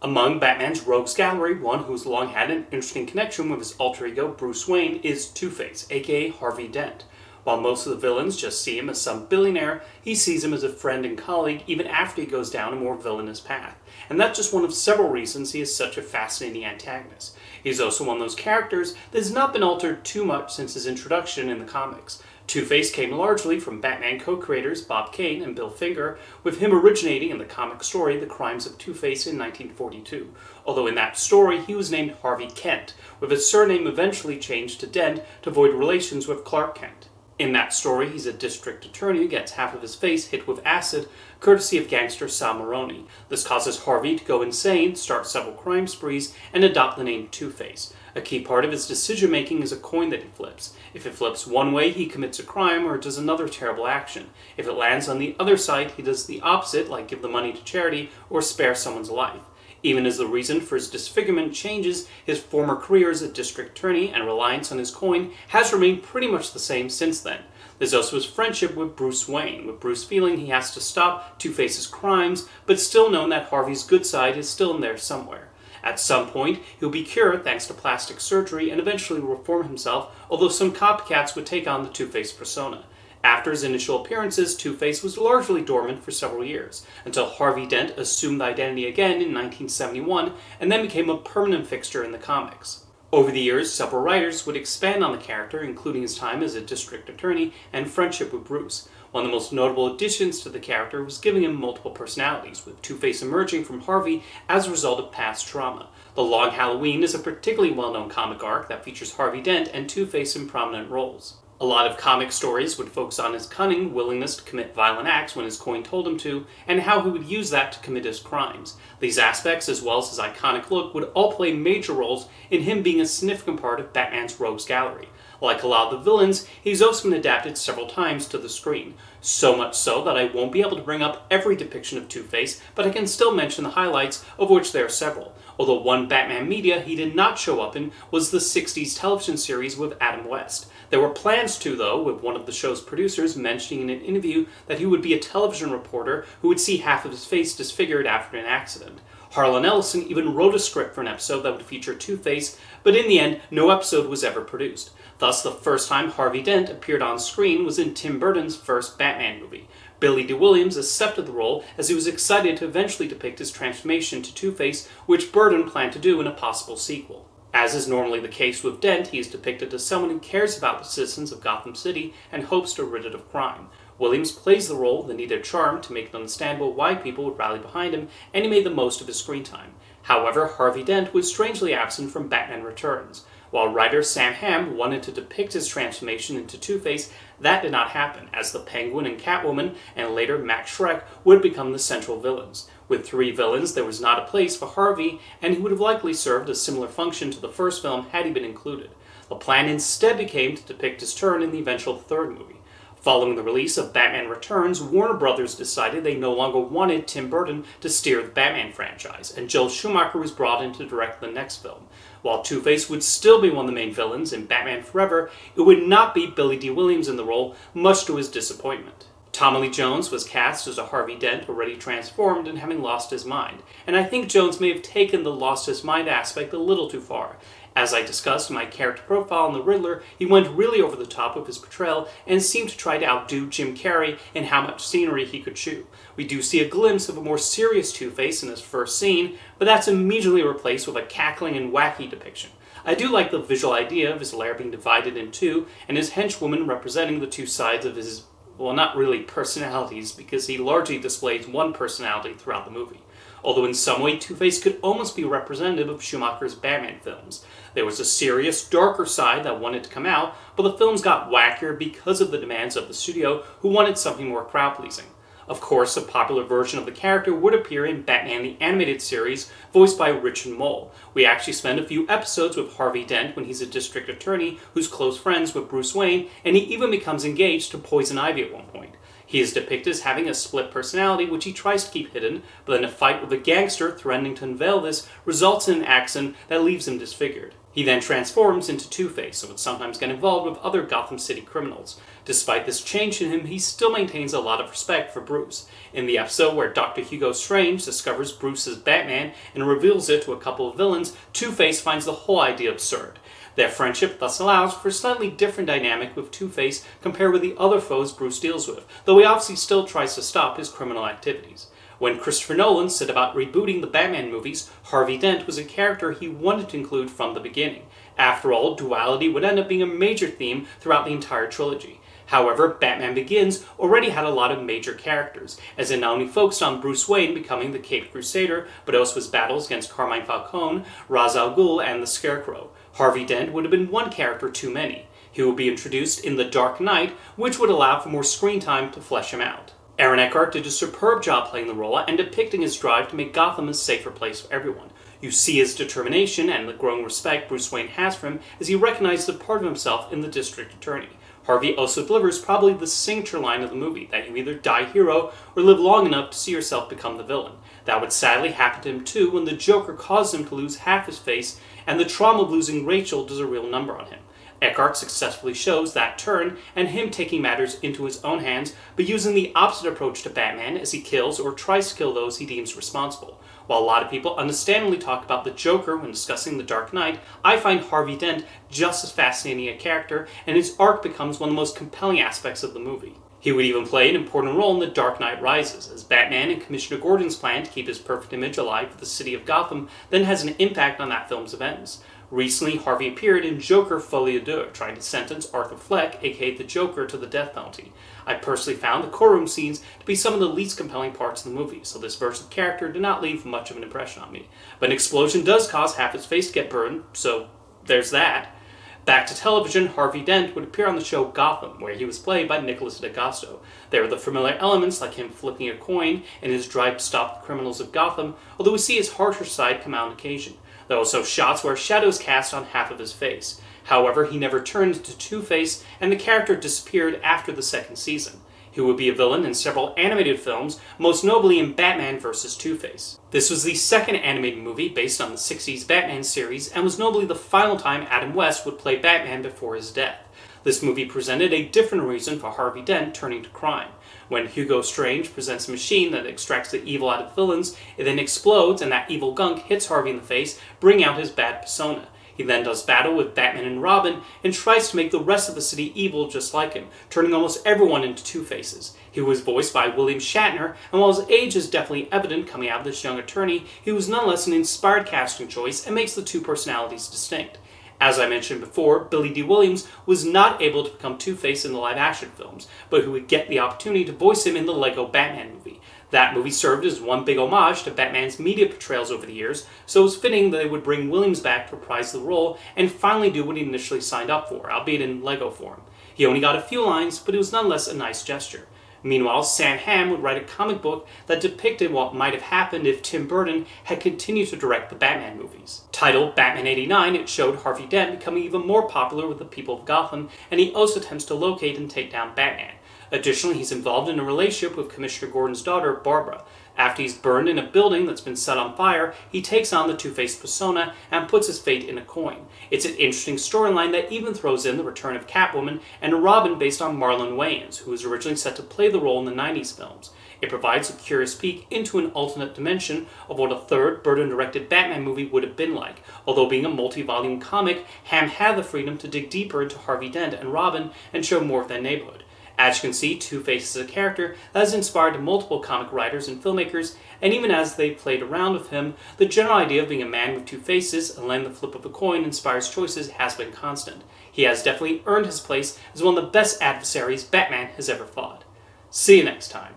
Among Batman's rogues gallery, one who's long had an interesting connection with his alter ego Bruce Wayne is Two-Face, aka Harvey Dent. While most of the villains just see him as some billionaire, he sees him as a friend and colleague even after he goes down a more villainous path. And that's just one of several reasons he is such a fascinating antagonist. He's also one of those characters that has not been altered too much since his introduction in the comics. Two-Face came largely from Batman co-creators Bob Kane and Bill Finger, with him originating in the comic story The Crimes of Two-Face in 1942, although in that story he was named Harvey Kent, with his surname eventually changed to Dent to avoid relations with Clark Kent. In that story, he's a district attorney who gets half of his face hit with acid, courtesy of gangster Sal Maroni. This causes Harvey to go insane, start several crime sprees, and adopt the name Two-Face. A key part of his decision-making is a coin that he flips. If it flips one way, he commits a crime or does another terrible action. If it lands on the other side, he does the opposite, like give the money to charity or spare someone's life. Even as the reason for his disfigurement changes, his former career as a district attorney and reliance on his coin has remained pretty much the same since then. There's also his friendship with Bruce Wayne, with Bruce feeling he has to stop Two-Face's crimes, but still knowing that Harvey's good side is still in there somewhere. At some point, he'll be cured thanks to plastic surgery and eventually reform himself, although some copycats would take on the Two-Face persona. After his initial appearances, Two-Face was largely dormant for several years, until Harvey Dent assumed the identity again in 1971 and then became a permanent fixture in the comics. Over the years, several writers would expand on the character, including his time as a district attorney and friendship with Bruce. One of the most notable additions to the character was giving him multiple personalities, with Two-Face emerging from Harvey as a result of past trauma. The Long Halloween is a particularly well-known comic arc that features Harvey Dent and Two-Face in prominent roles. A lot of comic stories would focus on his cunning willingness to commit violent acts when his coin told him to, and how he would use that to commit his crimes. These aspects, as well as his iconic look, would all play major roles in him being a significant part of Batman's rogues gallery. Like a lot of the villains, he's also been adapted several times to the screen. So much so that I won't be able to bring up every depiction of Two-Face, but I can still mention the highlights, of which there are several. Although one Batman media he did not show up in was the 60s television series with Adam West. There were plans to, though, with one of the show's producers mentioning in an interview that he would be a television reporter who would see half of his face disfigured after an accident. Harlan Ellison even wrote a script for an episode that would feature Two-Face, but in the end, no episode was ever produced. Thus, the first time Harvey Dent appeared on screen was in Tim Burton's first Batman movie. Billy Dee Williams accepted the role as he was excited to eventually depict his transformation to Two-Face, which Burton planned to do in a possible sequel. As is normally the case with Dent, he is depicted as someone who cares about the citizens of Gotham City and hopes to rid it of crime. Williams plays the role with the needed charm to make it understandable why people would rally behind him, and he made the most of his screen time. However, Harvey Dent was strangely absent from Batman Returns. While writer Sam Hamm wanted to depict his transformation into Two-Face, that did not happen, as the Penguin and Catwoman, and later Max Schreck, would become the central villains. With three villains, there was not a place for Harvey, and he would have likely served a similar function to the first film had he been included. The plan instead became to depict his turn in the eventual third movie. Following the release of Batman Returns, Warner Brothers decided they no longer wanted Tim Burton to steer the Batman franchise, and Joel Schumacher was brought in to direct the next film. While Two-Face would still be one of the main villains in Batman Forever, it would not be Billy Dee Williams in the role, much to his disappointment. Tommy Lee Jones was cast as a Harvey Dent already transformed and having lost his mind, and I think Jones may have taken the lost his mind aspect a little too far. As I discussed in my character profile on The Riddler, he went really over the top with his portrayal and seemed to try to outdo Jim Carrey in how much scenery he could chew. We do see a glimpse of a more serious Two-Face in his first scene, but that's immediately replaced with a cackling and wacky depiction. I do like the visual idea of his lair being divided in two, and his henchwoman representing the two sides of his, well, not really personalities, because he largely displays one personality throughout the movie. Although in some way Two-Face could almost be representative of Schumacher's Batman films. There was a serious, darker side that wanted to come out, but the films got wackier because of the demands of the studio, who wanted something more crowd-pleasing. Of course, a popular version of the character would appear in Batman the Animated Series, voiced by Richard Mole. We actually spend a few episodes with Harvey Dent when he's a district attorney who's close friends with Bruce Wayne, and he even becomes engaged to Poison Ivy at one point. He is depicted as having a split personality, which he tries to keep hidden, but in a fight with a gangster threatening to unveil this results in an accident that leaves him disfigured. He then transforms into Two-Face and would sometimes get involved with other Gotham City criminals. Despite this change in him, he still maintains a lot of respect for Bruce. In the episode where Dr. Hugo Strange discovers Bruce is Batman and reveals it to a couple of villains, Two-Face finds the whole idea absurd. Their friendship thus allows for a slightly different dynamic with Two-Face compared with the other foes Bruce deals with, though he obviously still tries to stop his criminal activities. When Christopher Nolan set about rebooting the Batman movies, Harvey Dent was a character he wanted to include from the beginning. After all, duality would end up being a major theme throughout the entire trilogy. However, Batman Begins already had a lot of major characters, as it not only focused on Bruce Wayne becoming the Caped Crusader, but also his battles against Carmine Falcone, Ra's al Ghul, and the Scarecrow. Harvey Dent would have been one character too many. He would be introduced in The Dark Knight, which would allow for more screen time to flesh him out. Aaron Eckhart did a superb job playing the role and depicting his drive to make Gotham a safer place for everyone. You see his determination and the growing respect Bruce Wayne has for him as he recognizes a part of himself in the district attorney. Harvey also delivers probably the signature line of the movie, that you either die hero or live long enough to see yourself become the villain. That would sadly happen to him too when the Joker caused him to lose half his face, and the trauma of losing Rachel does a real number on him. Eckhart successfully shows that turn and him taking matters into his own hands, but using the opposite approach to Batman as he kills or tries to kill those he deems responsible. While a lot of people understandably talk about the Joker when discussing The Dark Knight, I find Harvey Dent just as fascinating a character, and his arc becomes one of the most compelling aspects of the movie. He would even play an important role in The Dark Knight Rises, as Batman and Commissioner Gordon's plan to keep his perfect image alive for the city of Gotham then has an impact on that film's events. Recently, Harvey appeared in Joker Folie à Deux, trying to sentence Arthur Fleck, aka the Joker, to the death penalty. I personally found the courtroom scenes to be some of the least compelling parts of the movie, so this versatile character did not leave much of an impression on me. But an explosion does cause half his face to get burned, so there's that. Back to television, Harvey Dent would appear on the show Gotham, where he was played by Nicholas D'Agosto. There are the familiar elements like him flipping a coin and his drive to stop the criminals of Gotham, although we see his harsher side come out on occasion. There are also shots where shadows cast on half of his face. However, he never turned into Two-Face, and the character disappeared after the second season. He would be a villain in several animated films, most notably in Batman vs. Two-Face. This was the second animated movie based on the 60s Batman series, and was notably the final time Adam West would play Batman before his death. This movie presented a different reason for Harvey Dent turning to crime. When Hugo Strange presents a machine that extracts the evil out of villains, it then explodes and that evil gunk hits Harvey in the face, bringing out his bad persona. He then does battle with Batman and Robin and tries to make the rest of the city evil just like him, turning almost everyone into Two-Faces. He was voiced by William Shatner, and while his age is definitely evident coming out of this young attorney, he was nonetheless an inspired casting choice and makes the two personalities distinct. As I mentioned before, Billy D. Williams was not able to become Two-Face in the live-action films, but who would get the opportunity to voice him in the Lego Batman movie. That movie served as one big homage to Batman's media portrayals over the years, so it was fitting that they would bring Williams back to reprise the role and finally do what he initially signed up for, albeit in Lego form. He only got a few lines, but it was nonetheless a nice gesture. Meanwhile, Sam Hamm would write a comic book that depicted what might have happened if Tim Burton had continued to direct the Batman movies. Titled Batman '89, it showed Harvey Dent becoming even more popular with the people of Gotham, and he also attempts to locate and take down Batman. Additionally, he's involved in a relationship with Commissioner Gordon's daughter, Barbara. After he's burned in a building that's been set on fire, he takes on the Two-Face persona and puts his fate in a coin. It's an interesting storyline that even throws in the return of Catwoman and a Robin based on Marlon Wayans, who was originally set to play the role in the 90s films. It provides a curious peek into an alternate dimension of what a third Burton-directed Batman movie would have been like. Although being a multi-volume comic, Hamm had the freedom to dig deeper into Harvey Dent and Robin and show more of their neighborhood. As you can see, Two-Face is a character that has inspired multiple comic writers and filmmakers, and even as they played around with him, the general idea of being a man with two faces and letting the flip of a coin inspires choices has been constant. He has definitely earned his place as one of the best adversaries Batman has ever fought. See you next time.